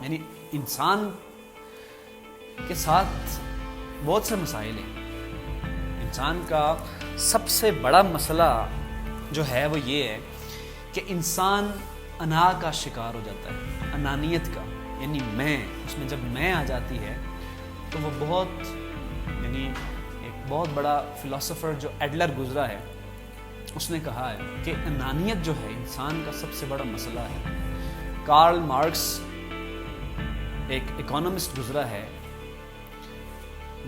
یعنی انسان کے ساتھ بہت سے مسائل ہیں. انسان کا سب سے بڑا مسئلہ جو ہے وہ یہ ہے کہ انسان انا کا شکار ہو جاتا ہے, انانیت کا. یعنی میں, اس میں جب میں آ جاتی ہے تو وہ بہت, یعنی ایک بہت بڑا فلاسفر جو ایڈلر گزرا ہے, اس نے کہا ہے کہ انانیت جو ہے انسان کا سب سے بڑا مسئلہ ہے. کارل مارکس ایک اکانومسٹ گزرا ہے,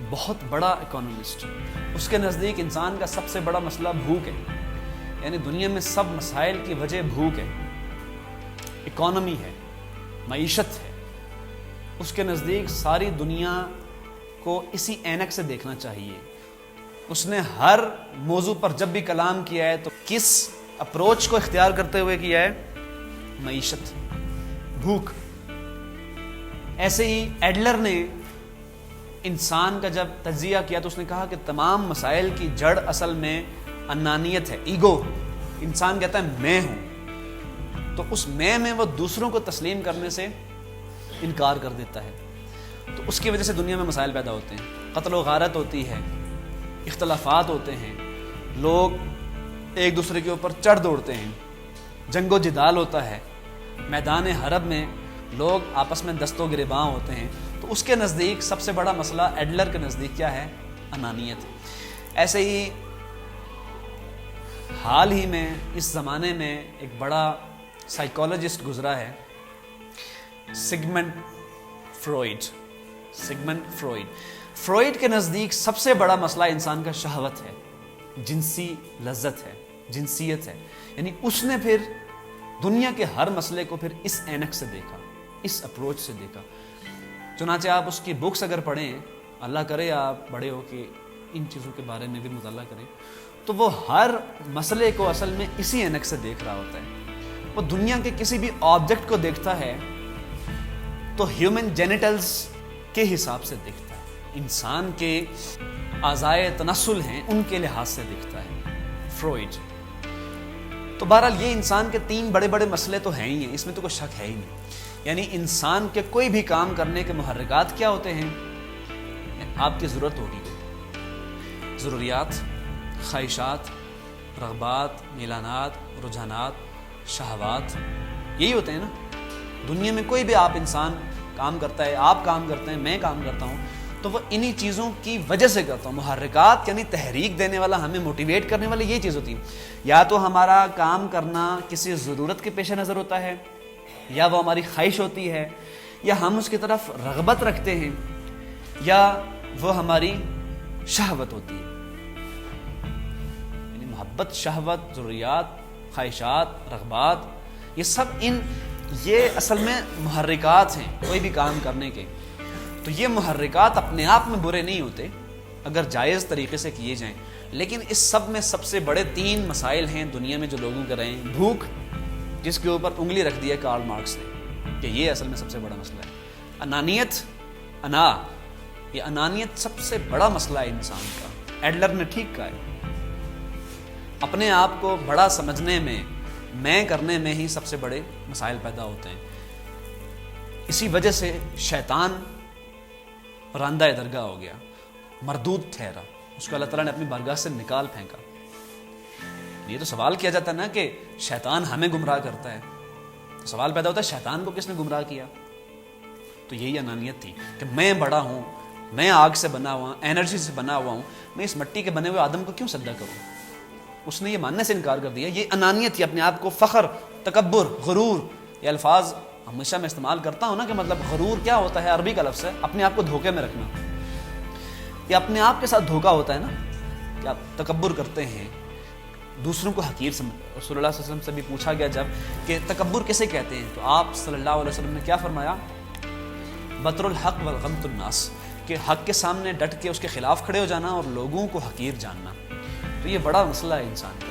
بہت بڑا اکانومسٹ. اس کے نزدیک انسان کا سب سے بڑا مسئلہ بھوک ہے. یعنی دنیا میں سب مسائل کی وجہ بھوک ہے, اکانومی ہے, معیشت ہے. اس کے نزدیک ساری دنیا کو اسی اینک سے دیکھنا چاہیے. اس نے ہر موضوع پر جب بھی کلام کیا ہے تو کس اپروچ کو اختیار کرتے ہوئے کیا ہے؟ معیشت, بھوک. ایسے ہی ایڈلر نے انسان کا جب تجزیہ کیا تو اس نے کہا کہ تمام مسائل کی جڑ اصل میں انانیت ہے, ایگو. انسان کہتا ہے میں ہوں, تو اس میں وہ دوسروں کو تسلیم کرنے سے انکار کر دیتا ہے. تو اس کی وجہ سے دنیا میں مسائل پیدا ہوتے ہیں, قتل و غارت ہوتی ہے, اختلافات ہوتے ہیں, لوگ ایک دوسرے کے اوپر چڑھ دوڑتے ہیں, جنگ و جدال ہوتا ہے, میدان حرب میں لوگ آپس میں دست و گریباں ہوتے ہیں. تو اس کے نزدیک سب سے بڑا مسئلہ ایڈلر کے نزدیک کیا ہے؟ انانیت. ایسے ہی حال ہی میں اس زمانے میں ایک بڑا سائیکالوجسٹ گزرا ہے, سگمنڈ فروئڈ. فروئڈ کے نزدیک سب سے بڑا مسئلہ انسان کا شہوت ہے, جنسی لذت ہے, جنسیت ہے. یعنی اس نے پھر دنیا کے ہر مسئلے کو پھر اس اینک سے دیکھا, اس اپروچ سے دیکھا. چنانچہ آپ اس کی بکس اگر پڑھیں, اللہ کرے آپ بڑے ہو کہ ان چیزوں کے بارے میں بھی مطالعہ کریں, تو وہ ہر مسئلے کو اصل میں اسی اینک سے دیکھ رہا ہوتا ہے. وہ دنیا کے کسی بھی آبجیکٹ کو دیکھتا ہے تو ہیومن جینیٹلز کے حساب سے دیکھتا ہے, انسان کے اعضائے تناسل ہیں ان کے لحاظ سے دیکھتا ہے فروئڈ. تو بہرحال یہ انسان کے تین بڑے بڑے مسئلے تو ہیں ہی ہیں, اس میں تو کوئی شک ہے ہی نہیں. یعنی انسان کے کوئی بھی کام کرنے کے محرکات کیا ہوتے ہیں؟ آپ کی ضرورت ہوگی, ضروریات, خواہشات, رغبات, میلانات, رجحانات, شہوات, یہی ہوتے ہیں نا. دنیا میں کوئی بھی آپ انسان کام کرتا ہے, آپ کام کرتے ہیں, میں کام کرتا ہوں, تو وہ انہی چیزوں کی وجہ سے کرتا ہوں. محرکات یعنی تحریک دینے والا, ہمیں موٹیویٹ کرنے والی یہ چیز ہوتی ہے. یا تو ہمارا کام کرنا کسی ضرورت کے پیش نظر ہوتا ہے, یا وہ ہماری خواہش ہوتی ہے, یا ہم اس کی طرف رغبت رکھتے ہیں, یا وہ ہماری شہوت ہوتی ہے. یعنی محبت, شہوت, ضروریات, خواہشات, رغبات, یہ سب یہ اصل میں محرکات ہیں کوئی بھی کام کرنے کے. تو یہ محرکات اپنے آپ میں برے نہیں ہوتے اگر جائز طریقے سے کیے جائیں, لیکن اس سب میں سب سے بڑے تین مسائل ہیں دنیا میں جو لوگوں کے رہے ہیں. بھوک, جس کے اوپر انگلی رکھ دی ہے کارل مارکس نے کہ یہ اصل میں سب سے بڑا مسئلہ ہے. انانیت, انا, یہ انانیت سب سے بڑا مسئلہ ہے انسان کا. ایڈلر نے ٹھیک کہا ہے, اپنے آپ کو بڑا سمجھنے میں کرنے میں ہی سب سے بڑے مسائل پیدا ہوتے ہیں. اسی وجہ سے شیطان راندہ درگاہ ہو گیا, مردود ٹھہرا, اس کو اللہ تعالیٰ نے اپنی بارگاہ سے نکال پھینکا. یہ تو سوال کیا جاتا ہے نا کہ شیطان ہمیں گمراہ کرتا ہے, تو سوال پیدا ہوتا ہے شیطان کو کس نے گمراہ کیا؟ تو یہی انانیت تھی کہ میں بڑا ہوں, میں آگ سے بنا ہوا, انرجی سے بنا ہوا ہوں, میں اس مٹی کے بنے ہوئے آدم کو کیوں سجدہ کروں؟ اس نے یہ ماننے سے انکار کر دیا. یہ انانیت تھی, اپنے آپ کو فخر, تکبر, غرور. یہ الفاظ ہمیشہ میں استعمال کرتا ہوں نا کہ مطلب غرور کیا ہوتا ہے, عربی کا لفظ ہے, اپنے آپ کو دھوکے میں رکھنا. یہ اپنے آپ کے ساتھ دھوکا ہوتا ہے نا کہ آپ تکبر کرتے ہیں, دوسروں کو حقیر سمجھ. رسول اللہ صلی اللہ علیہ وسلم سے بھی پوچھا گیا جب کہ تکبر کیسے کہتے ہیں, تو آپ صلی اللہ علیہ وسلم نے کیا فرمایا؟ بطر الحق والغمط الناس, کہ حق کے سامنے ڈٹ کے اس کے خلاف کھڑے ہو جانا اور لوگوں کو حقیر جاننا. تو یہ بڑا مسئلہ ہے انسان کا.